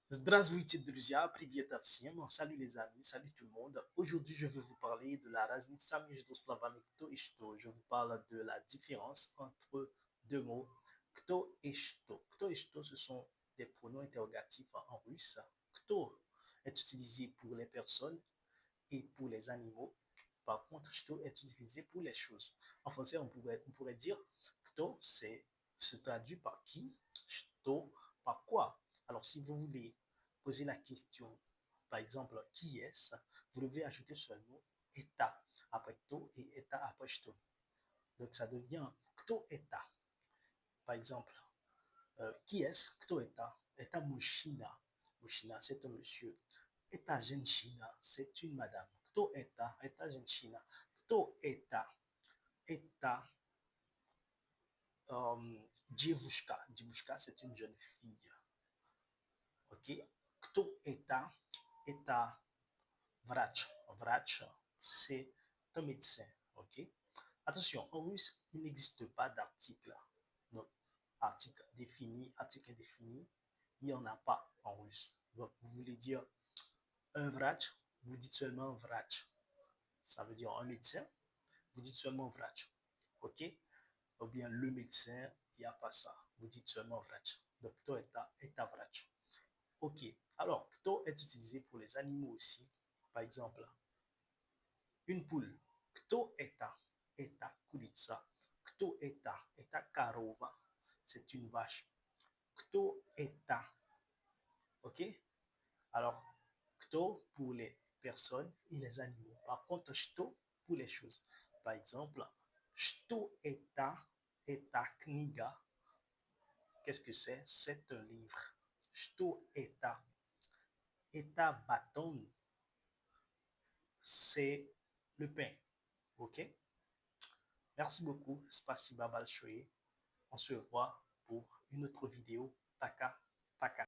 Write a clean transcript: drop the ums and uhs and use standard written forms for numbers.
Здравствуйте, друзья! Привет всем! Salut les amis, salut tout le monde. Aujourd'hui, je vais vous parler de la разница между словами кто и что. Je vous parle de la différence entre deux mots, кто и что. Кто et что, ce sont des pronoms interrogatifs en russe. Кто est utilisé pour les personnes et pour les animaux. Par contre, что est utilisé pour les choses. En français, on pourrait dire кто se traduit par qui, что par quoi. Alors, si vous voulez poser la question, par exemple, qui est-ce, vous devez ajouter seulement eta après кто et eta après что. Donc, ça devient кто это. Par exemple, qui est-ce? Кто это? Это мужчина. Мужчина, c'est un monsieur. Это женщина, c'est une madame. Кто это? Это женщина. Кто это? Это девушка. Девушка, c'est une jeune fille. Ok? Кто это? Это врач. Врач, c'est un médecin. Ok? Attention, en russe, il n'existe pas d'article. Donc, article défini, article indéfini, il n'y en a pas en russe. Donc, vous voulez dire un врач, vous dites seulement врач. Ça veut dire un médecin, vous dites seulement врач. Ok? Ou bien le médecin, il n'y a pas ça. Vous dites seulement врач. Donc, кто это врач. Ok. Alors, кто est utilisé pour les animaux aussi. Par exemple, une poule. Кто это? Это курица. Кто это? Это корова. C'est une vache. Кто это? Ok? Alors, кто pour les personnes et les animaux. Par contre, что pour les choses. Par exemple, что это книга. Qu'est-ce que c'est? C'est un livre. Что это bâton. C'est le pain. Ok? Merci beaucoup. Spasiba большое. On se voit pour une autre vidéo. Taka, taka.